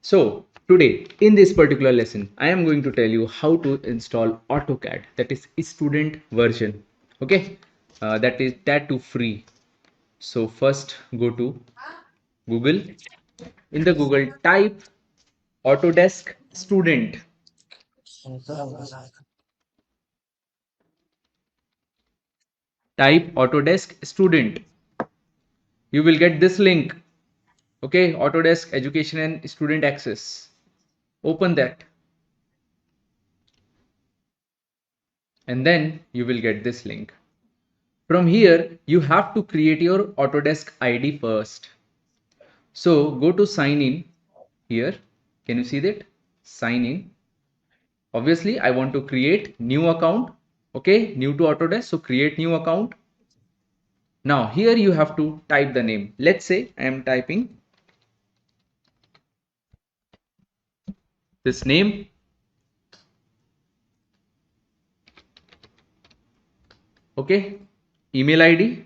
So today in this particular lesson, I am going to tell you how to install AutoCAD, that is student version. Okay, that too free. So first go to Google. In the Google type Autodesk student. Type Autodesk student. You will get this link. Okay, Autodesk Education and Student Access. Open that and then you will get this link. From here, you have to create your Autodesk ID first. So go to sign in here. Can you see that? Sign in. Obviously, I want to create new account. Okay, new to Autodesk. So create new account. Now here you have to type the name. Let's say I am typing this name. Okay, email ID.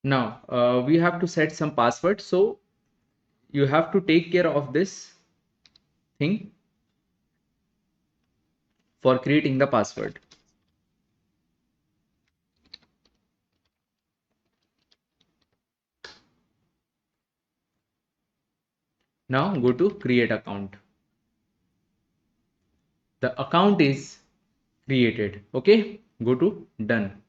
Now we have to set some password. So you have to take care of this thing for creating the password. Now go to create account. The account is created. Okay, go to done.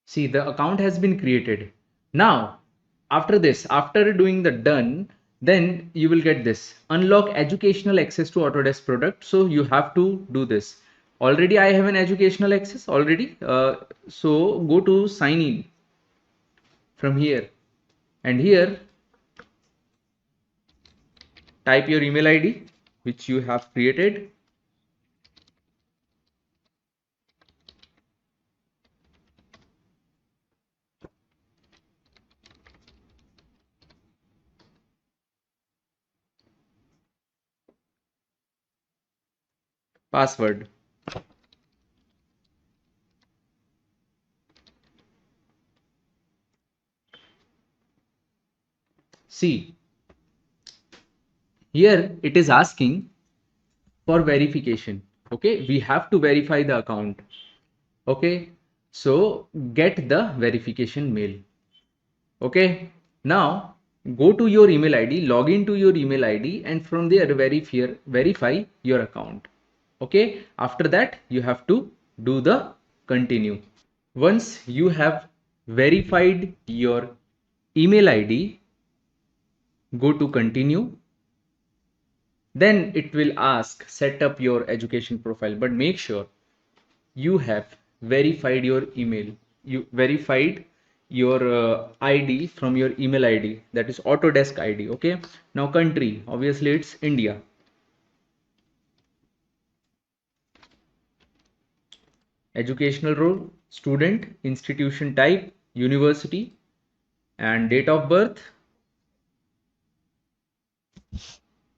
See, the account has been created. Now, after this, after doing the done, then you will get this unlock educational access to Autodesk product. So you have to do this. Already I have an educational access already. So go to sign in from here, and here type your email ID which you have created. Password. See, here it is asking for verification. Okay, we have to verify the account. Okay, so get the verification mail. Okay, now go to your email ID, log into your email ID, and from there verify your account. Okay, after that you have to do the continue. Once you have verified your email ID, go to continue. Then it will ask set up your education profile, but make sure you have verified your email. You verified your ID from your email ID, that is Autodesk ID. Okay, now country, obviously it's India. Educational role, student, institution type, university, and date of birth.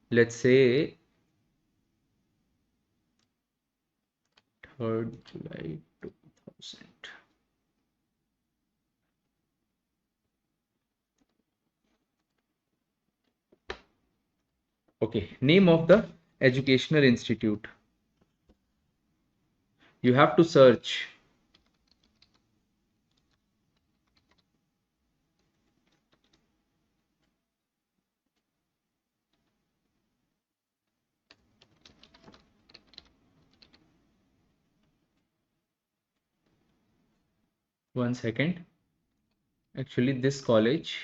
Let's say 3rd July 2000. Okay, name of the educational institute. You have to search. One second. Actually, this college.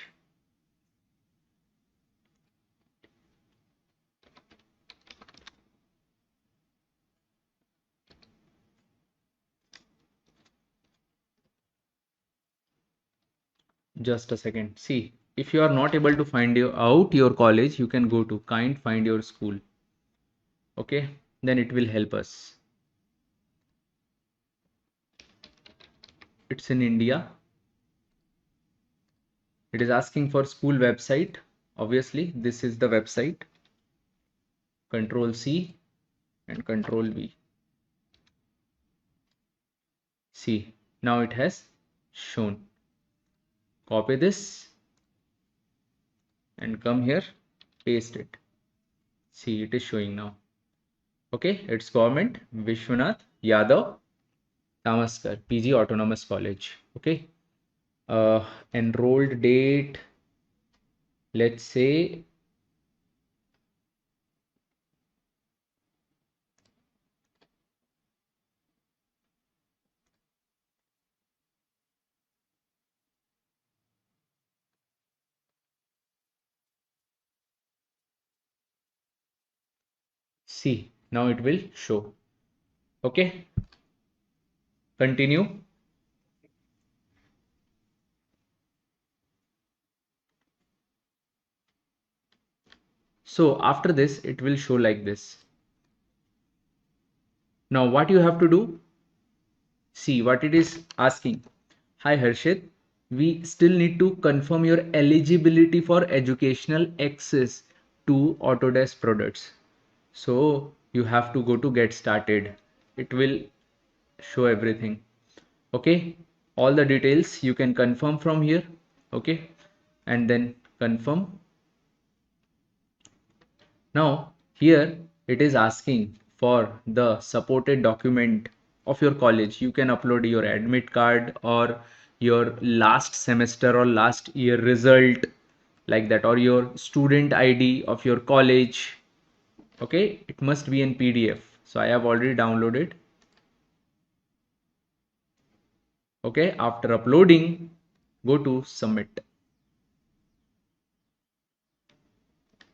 Just a second. See, if you are not able to find out your college, you can go to kind find your school. Okay, then it will help us. It's in India. It is asking for school website. Obviously, this is the website. Control C and Control V. See, now it has shown. Copy this and come here, paste it. See, it is showing now. Okay, it's government Vishwanath Yadav Tamaskar, PG Autonomous College. Okay, enrolled date, let's say C. Now it will show. Okay, continue. So after this, it will show like this. Now what you have to do, see what it is asking. Hi Harshit, we still need to confirm your eligibility for educational access to Autodesk products. So you have to go to get started. It will show everything. Okay, all the details you can confirm from here. Okay, and then confirm. Now here it is asking for the supported document of your college. You can upload your admit card or your last semester or last year result, like that, or your student ID of your college. Okay, it must be in PDF. So I have already downloaded. Okay, after uploading, go to submit.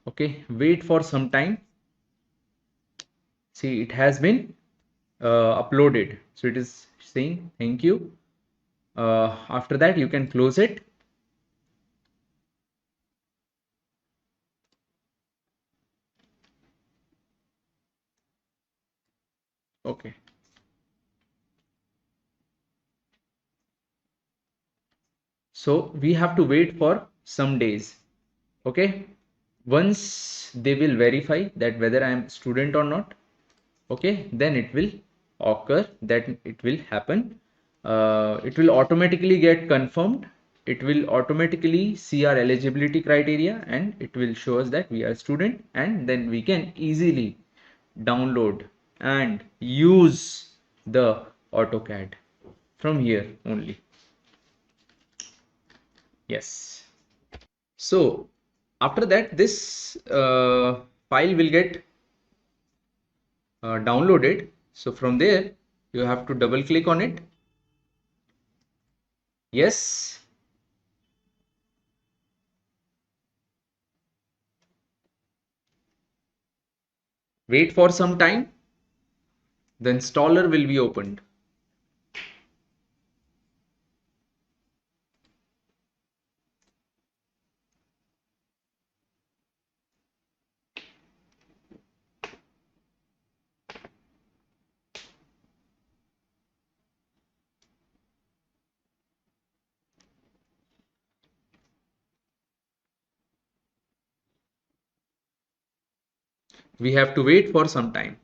Okay, wait for some time. See, it has been uploaded, so it is saying thank you. After that you can close it. Okay, so we have to wait for some days. Okay, once they will verify that whether I am student or not, okay, then it will occur, that it will happen. It will automatically get confirmed. It will automatically see our eligibility criteria and it will show us that we are a student, and then we can easily download and use the AutoCAD from here only. Yes. So after that, this file will get downloaded. So from there, you have to double click on it. Yes. Wait for some time. The installer will be opened. We have to wait for some time.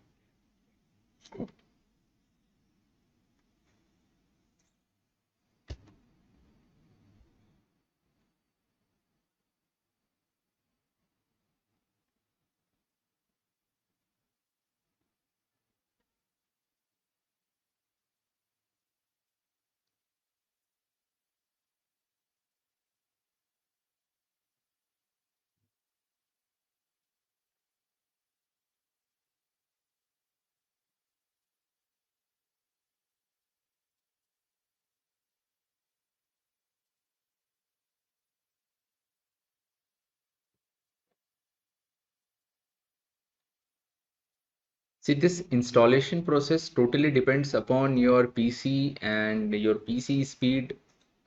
See, this installation process totally depends upon your PC and your PC speed,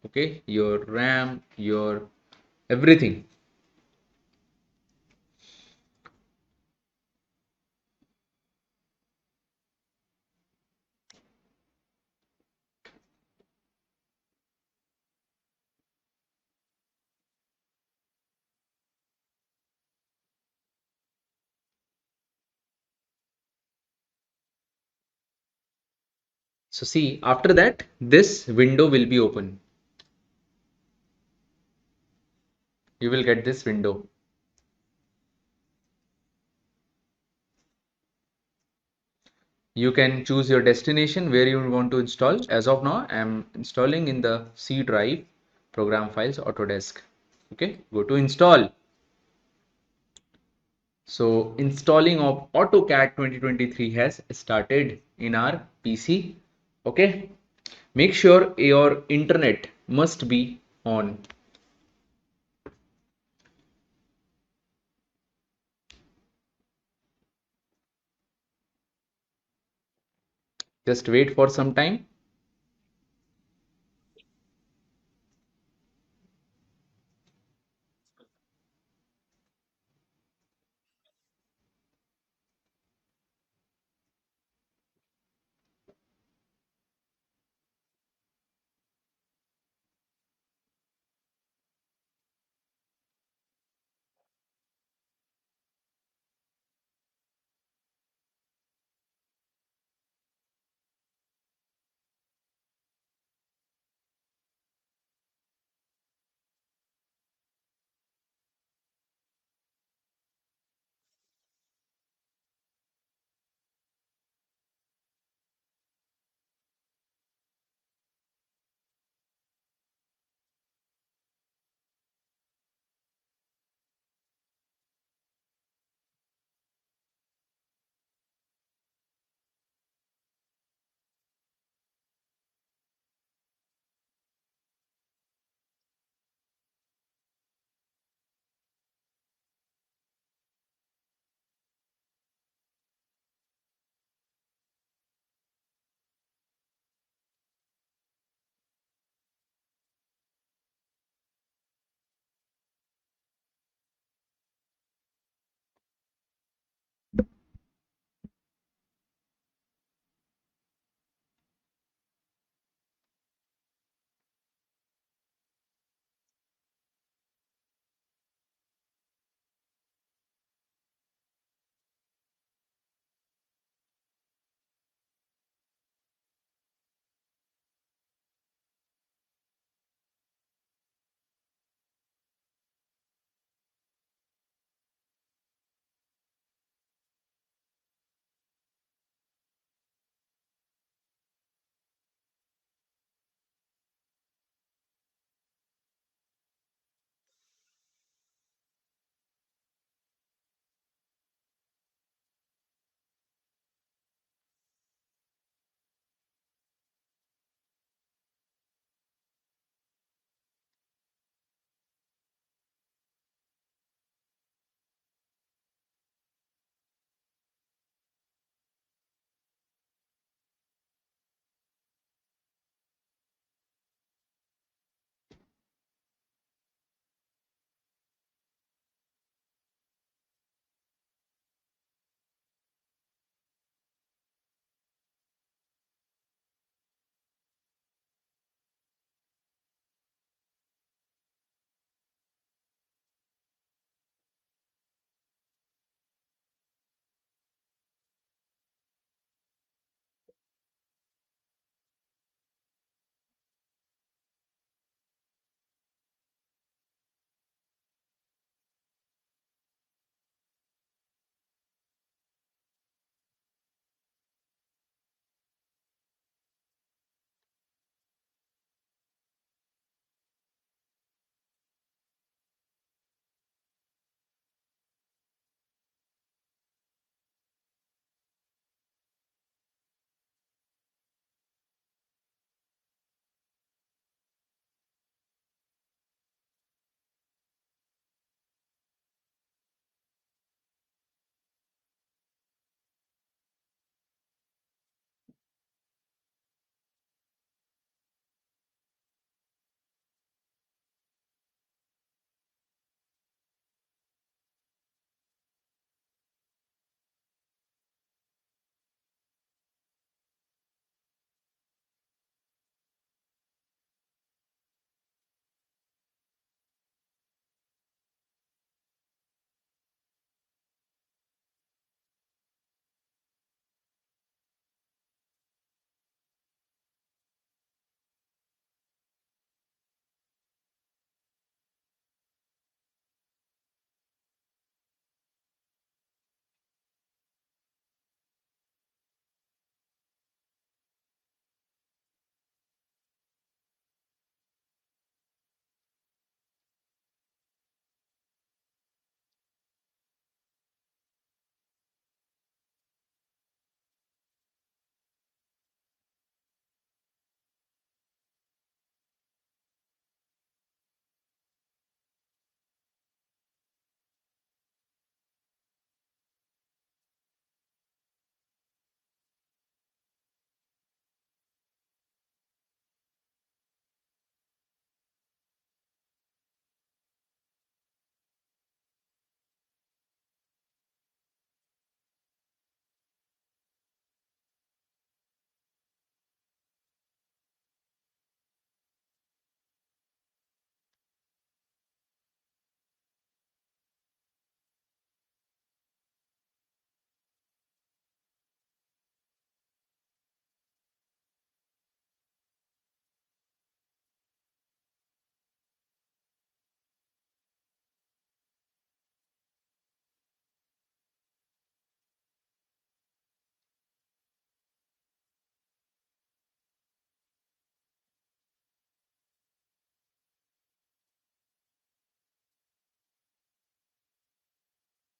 okay, your RAM, your everything. So see, after that, this window will be open. You will get this window. You can choose your destination where you want to install. As of now, I am installing in the C drive program files Autodesk. Okay, go to install. So installing of AutoCAD 2023 has started in our PC. Okay, make sure your internet must be on. Just wait for some time.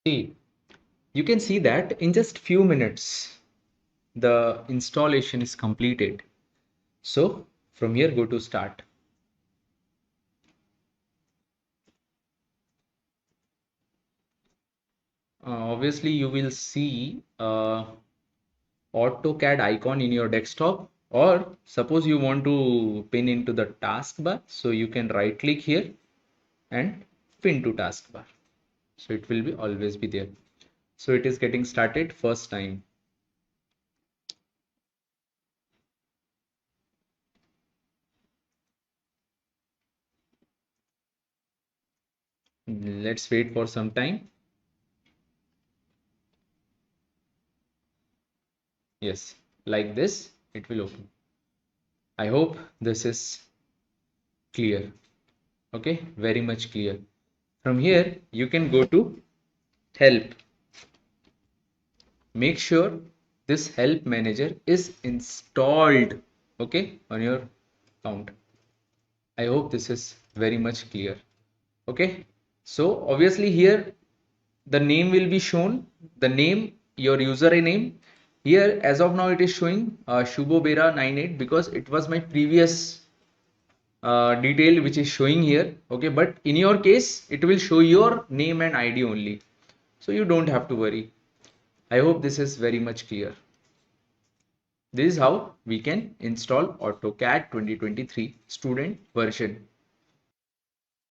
See, you can see that in just few minutes the installation is completed. So from here, go to start. Obviously you will see AutoCAD icon in your desktop, or suppose you want to pin into the taskbar, so you can right click here and pin to taskbar. So it will be always be there. So it is getting started first time. Let's wait for some time. Yes, like this it will open. I hope this is clear. Okay, very much clear. From here you can go to help. Make sure this help manager is installed, okay, on your account. I hope this is very much clear. Okay, so obviously here the name will be shown, the name, your username. Here as of now it is showing Shubho Bera 98 because it was my previous detail which is showing here. Okay, but in your case it will show your name and ID only, so you don't have to worry. I hope this is very much clear. This is how we can install AutoCAD 2023 student version.